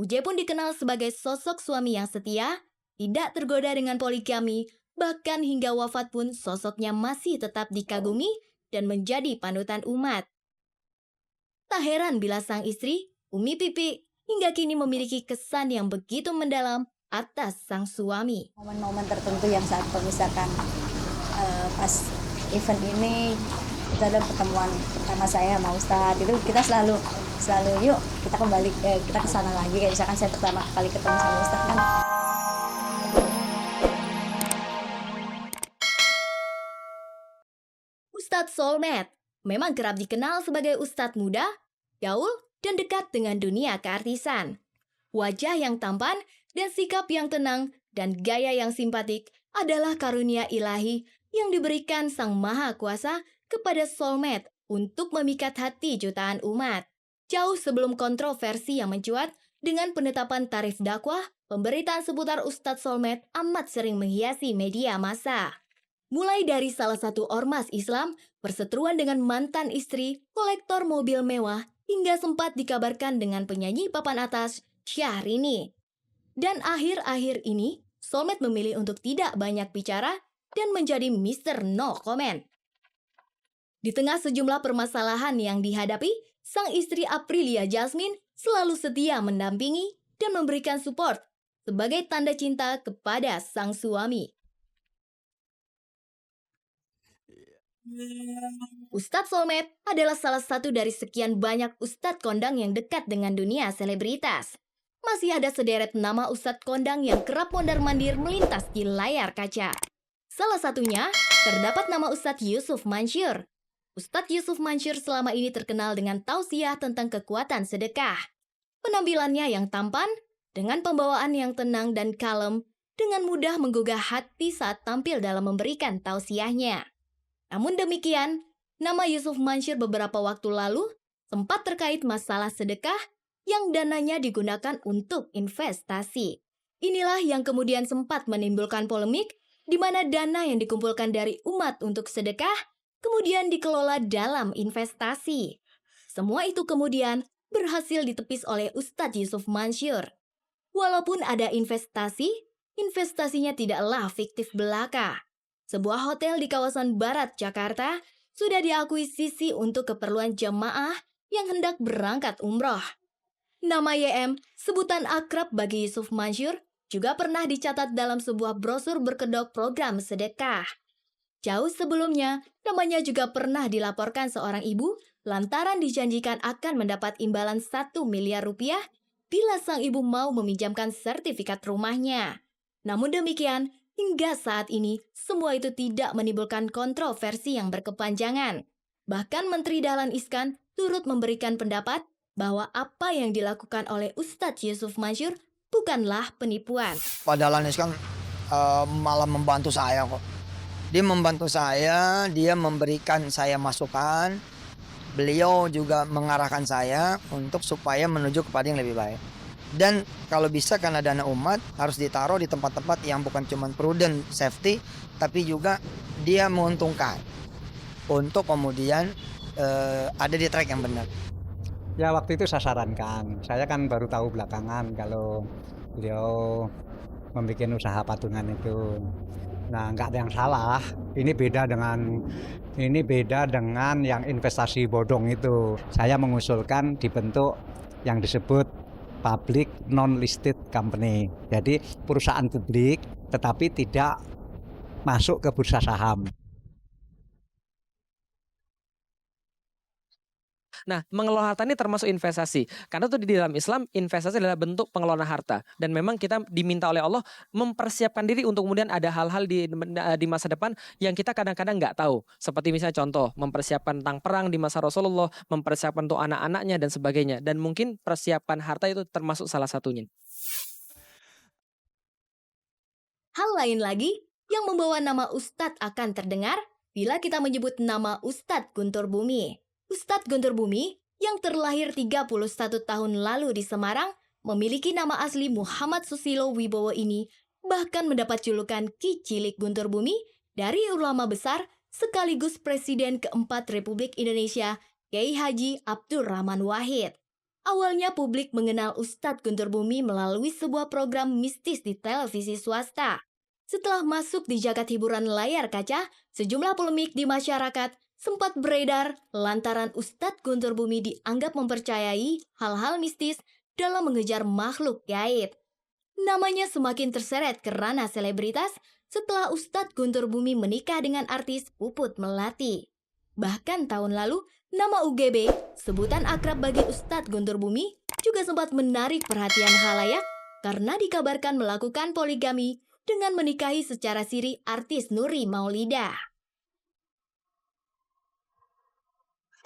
Uje pun dikenal sebagai sosok suami yang setia, tidak tergoda dengan poligami, bahkan hingga wafat pun sosoknya masih tetap dikagumi dan menjadi panutan umat. Tak heran bila sang istri, Umi Pipi, hingga kini memiliki kesan yang begitu mendalam atas sang suami. Momen-momen tertentu yang saat misalkan pas event ini kita ada pertemuan pertama saya sama Ustadz, itu kita selalu yuk kita kembali kita ke sana lagi, kayak misalkan saya pertama kali ketemu sama Ustadz kan. Ustadz Solmed memang kerap dikenal sebagai ustadz muda, gaul, dan dekat dengan dunia keartisan. Wajah yang tampan dan sikap yang tenang dan gaya yang simpatik adalah karunia ilahi yang diberikan Sang Maha Kuasa kepada Solmed untuk memikat hati jutaan umat. Jauh sebelum kontroversi yang mencuat dengan penetapan tarif dakwah, pemberitaan seputar Ustadz Solmed amat sering menghiasi media massa. Mulai dari salah satu ormas Islam berseteruan dengan mantan istri, kolektor mobil mewah, hingga sempat dikabarkan dengan penyanyi papan atas Syahrini. Dan akhir-akhir ini, Solmed memilih untuk tidak banyak bicara dan menjadi Mr. No Comment. Di tengah sejumlah permasalahan yang dihadapi, sang istri Aprilia Jasmine selalu setia mendampingi dan memberikan support sebagai tanda cinta kepada sang suami. Ustadz Solmed adalah salah satu dari sekian banyak ustadz kondang yang dekat dengan dunia selebritas. Masih ada sederet nama ustadz kondang yang kerap mondar-mandir melintas di layar kaca. Salah satunya, terdapat nama Ustadz Yusuf Mansur. Ustadz Yusuf Mansur selama ini terkenal dengan tausiah tentang kekuatan sedekah. Penampilannya yang tampan, dengan pembawaan yang tenang dan kalem, dengan mudah menggugah hati saat tampil dalam memberikan tausiahnya. Namun demikian, nama Yusuf Mansur beberapa waktu lalu sempat terkait masalah sedekah yang dananya digunakan untuk investasi. Inilah yang kemudian sempat menimbulkan polemik, di mana dana yang dikumpulkan dari umat untuk sedekah kemudian dikelola dalam investasi. Semua itu kemudian berhasil ditepis oleh Ustadz Yusuf Mansur. Walaupun ada investasi, investasinya tidaklah fiktif belaka. Sebuah hotel di kawasan barat Jakarta sudah diakuisisi untuk keperluan jemaah yang hendak berangkat umroh. Nama YM, sebutan akrab bagi Yusuf Mansur, juga pernah dicatat dalam sebuah brosur berkedok program sedekah. Jauh sebelumnya, namanya juga pernah dilaporkan seorang ibu lantaran dijanjikan akan mendapat imbalan 1 miliar rupiah bila sang ibu mau meminjamkan sertifikat rumahnya. Namun demikian, hingga saat ini, semua itu tidak menimbulkan kontroversi yang berkepanjangan. Bahkan Menteri Dahlan Iskan turut memberikan pendapat bahwa apa yang dilakukan oleh Ustadz Yusuf Mansur bukanlah penipuan. Pak Dahlan Iskan malah membantu saya kok. Dia membantu saya, dia memberikan saya masukan. Beliau juga mengarahkan saya untuk supaya menuju kepada yang lebih baik. Dan kalau bisa karena dana umat harus ditaruh di tempat-tempat yang bukan cuma prudent, safety, tapi juga dia menguntungkan untuk kemudian ada di track yang benar. Ya waktu itu saya sarankan, saya kan baru tahu belakangan kalau beliau membuat usaha patungan itu. Nah nggak ada yang salah, ini beda dengan yang investasi bodong itu. Saya mengusulkan dibentuk yang disebut public non-listed company. Jadi perusahaan publik tetapi tidak masuk ke bursa saham. Nah, mengelola harta ini termasuk investasi. Karena tuh di dalam Islam, investasi adalah bentuk pengelolaan harta. Dan memang kita diminta oleh Allah mempersiapkan diri untuk kemudian ada hal-hal di masa depan yang kita kadang-kadang nggak tahu. Seperti misalnya contoh, mempersiapkan tentang perang di masa Rasulullah, mempersiapkan untuk anak-anaknya dan sebagainya. Dan mungkin persiapan harta itu termasuk salah satunya. Hal lain lagi yang membawa nama Ustadz akan terdengar bila kita menyebut nama Ustadz Guntur Bumi. Ustadz Guntur Bumi yang terlahir 31 tahun lalu di Semarang memiliki nama asli Muhammad Susilo Wibowo ini bahkan mendapat julukan Ki Cilik Guntur Bumi dari ulama besar sekaligus Presiden keempat Republik Indonesia Kiai Haji Abdurrahman Wahid. Awalnya publik mengenal Ustadz Guntur Bumi melalui sebuah program mistis di televisi swasta. Setelah masuk di jagat hiburan layar kaca, sejumlah polemik di masyarakat sempat beredar lantaran Ustadz Guntur Bumi dianggap mempercayai hal-hal mistis dalam mengejar makhluk gaib. Namanya semakin terseret ke ranah selebritas setelah Ustadz Guntur Bumi menikah dengan artis Puput Melati. Bahkan tahun lalu, nama UGB, sebutan akrab bagi Ustadz Guntur Bumi, juga sempat menarik perhatian khalayak karena dikabarkan melakukan poligami dengan menikahi secara siri artis Nuri Maulidah.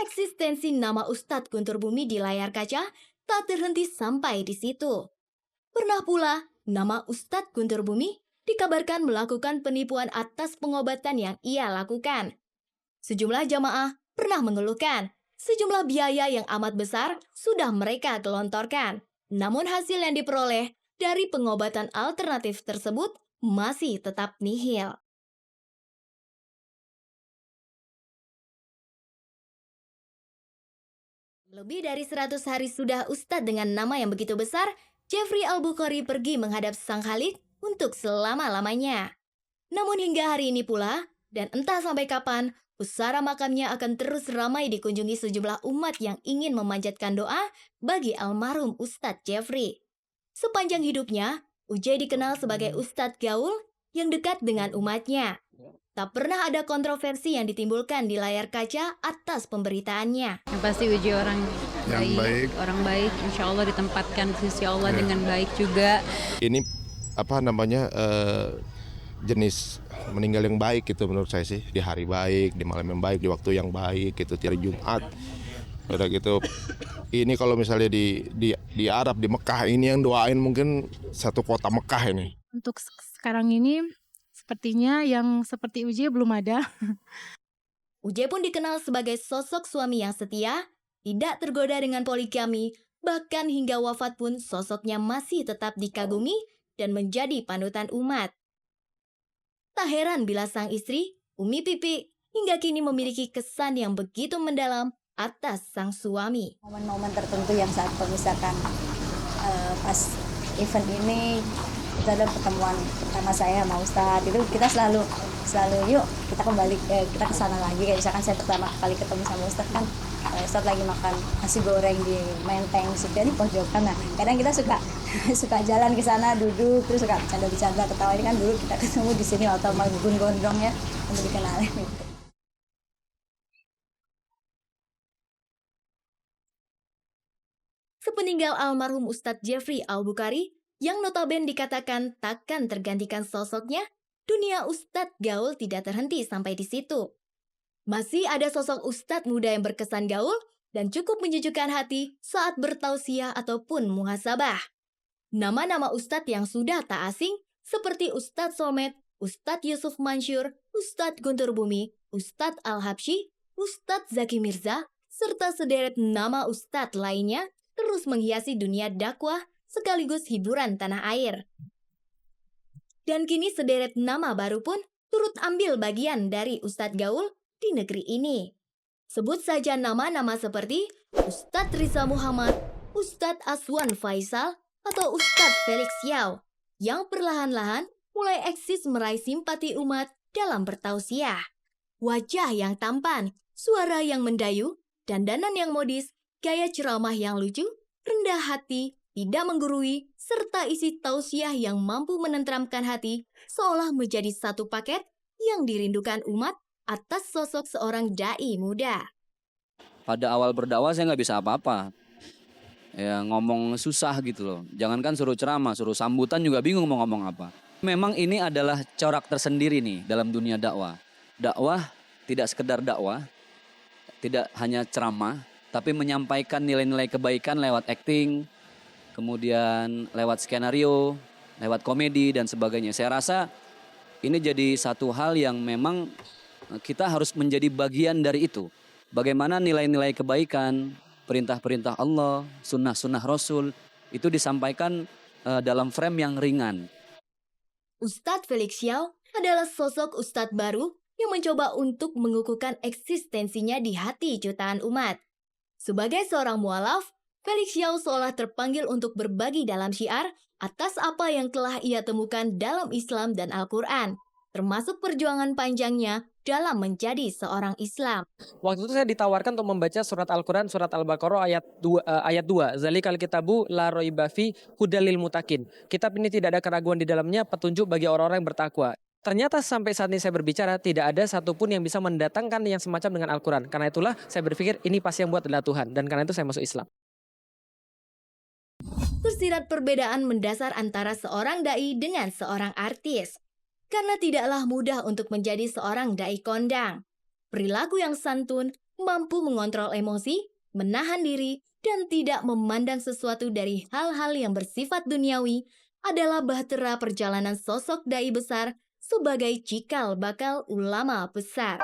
Eksistensi nama Ustadz Guntur Bumi di layar kaca tak terhenti sampai di situ. Pernah pula, nama Ustadz Guntur Bumi dikabarkan melakukan penipuan atas pengobatan yang ia lakukan. Sejumlah jamaah pernah mengeluhkan sejumlah biaya yang amat besar sudah mereka gelontorkan. Namun hasil yang diperoleh dari pengobatan alternatif tersebut masih tetap nihil. Lebih dari 100 hari sudah Ustadz dengan nama yang begitu besar, Jeffrey Al-Bukhari pergi menghadap Sang Khalik untuk selama-lamanya. Namun hingga hari ini pula, dan entah sampai kapan, pusara makamnya akan terus ramai dikunjungi sejumlah umat yang ingin memanjatkan doa bagi almarhum Ustadz Jeffrey. Sepanjang hidupnya, UJ dikenal sebagai Ustadz gaul yang dekat dengan umatnya. Tak pernah ada kontroversi yang ditimbulkan di layar kaca atas pemberitaannya. Yang pasti uji orang baik, orang baik, insya Allah ditempatkan di sisi Allah dengan baik juga. Ini jenis meninggal yang baik gitu menurut saya sih, di hari baik, di malam yang baik, di waktu yang baik gitu, hari Jumat. Udah gitu. Ini kalau misalnya di Arab, di Mekah ini yang doain mungkin satu kota Mekah ini. Untuk sekarang ini sepertinya yang seperti Uji belum ada. UJ pun dikenal sebagai sosok suami yang setia, tidak tergoda dengan poligami, bahkan hingga wafat pun sosoknya masih tetap dikagumi dan menjadi panutan umat. Tak heran bila sang istri, Umi Pipi, hingga kini memiliki kesan yang begitu mendalam atas sang suami. Momen-momen tertentu yang saat misalkan pas event ini itu ada pertemuan pertama saya sama Ustadz, itu kita selalu yuk kita kembali kita ke sana lagi. Kayak misalkan saya pertama kali ketemu sama Ustadz kan, Ustadz lagi makan nasi goreng di Menteng Sipia di pojokan. Nah, kadang kita suka jalan ke sana, duduk terus suka bercanda ketawa. Ini kan dulu kita ketemu di sini atau Gun Gondrong ya, untuk dikenalin gitu. Sepeninggal almarhum Ustadz Jeffrey Al-Bukhari, yang notabene dikatakan takkan tergantikan sosoknya, dunia Ustadz gaul tidak terhenti sampai di situ. Masih ada sosok Ustadz muda yang berkesan gaul dan cukup menyejukkan hati saat bertausiah ataupun muhasabah. Nama-nama Ustadz yang sudah tak asing seperti Ustadz Somad, Ustadz Yusuf Mansur, Ustadz Guntur Bumi, Ustadz Al-Habsyi, Ustadz Zaki Mirza, serta sederet nama Ustadz lainnya terus menghiasi dunia dakwah sekaligus hiburan tanah air. Dan kini sederet nama baru pun turut ambil bagian dari Ustadz gaul di negeri ini. Sebut saja nama-nama seperti Ustadz Riza Muhammad, Ustadz Aswan Faisal, atau Ustadz Felix Yao, yang perlahan-lahan mulai eksis meraih simpati umat dalam bertausiah. Wajah yang tampan, suara yang mendayu, dandanan yang modis, gaya ceramah yang lucu, rendah hati, tidak menggurui, serta isi tausiah yang mampu menenteramkan hati seolah menjadi satu paket yang dirindukan umat atas sosok seorang dai muda. Pada awal berdakwah saya nggak bisa apa-apa. Ya ngomong susah gitu loh. Jangankan suruh ceramah, suruh sambutan juga bingung mau ngomong apa. Memang ini adalah corak tersendiri nih dalam dunia dakwah. Dakwah tidak sekedar dakwah, tidak hanya ceramah, tapi menyampaikan nilai-nilai kebaikan lewat acting, kemudian lewat skenario, lewat komedi dan sebagainya. Saya rasa ini jadi satu hal yang memang kita harus menjadi bagian dari itu. Bagaimana nilai-nilai kebaikan, perintah-perintah Allah, sunnah-sunnah Rasul, itu disampaikan dalam frame yang ringan. Ustadz Felix Yao adalah sosok ustadz baru yang mencoba untuk mengukuhkan eksistensinya di hati jutaan umat. Sebagai seorang mualaf, Felix Xiao seolah terpanggil untuk berbagi dalam syiar atas apa yang telah ia temukan dalam Islam dan Al-Quran, termasuk perjuangan panjangnya dalam menjadi seorang Islam. Waktu itu saya ditawarkan untuk membaca surat Al-Quran, surat Al-Baqarah ayat 2. Zalikal kitabu la raiba fi hudal lil muttaqin. Kitab ini tidak ada keraguan di dalamnya, petunjuk bagi orang-orang yang bertakwa. Ternyata sampai saat ini saya berbicara, tidak ada satupun yang bisa mendatangkan yang semacam dengan Al-Quran. Karena itulah saya berpikir ini pasti yang buat adalah Tuhan. Dan karena itu saya masuk Islam. Tersirat perbedaan mendasar antara seorang dai dengan seorang artis. Karena tidaklah mudah untuk menjadi seorang dai kondang. Perilaku yang santun, mampu mengontrol emosi, menahan diri, dan tidak memandang sesuatu dari hal-hal yang bersifat duniawi adalah bahtera perjalanan sosok dai besar sebagai cikal bakal ulama besar.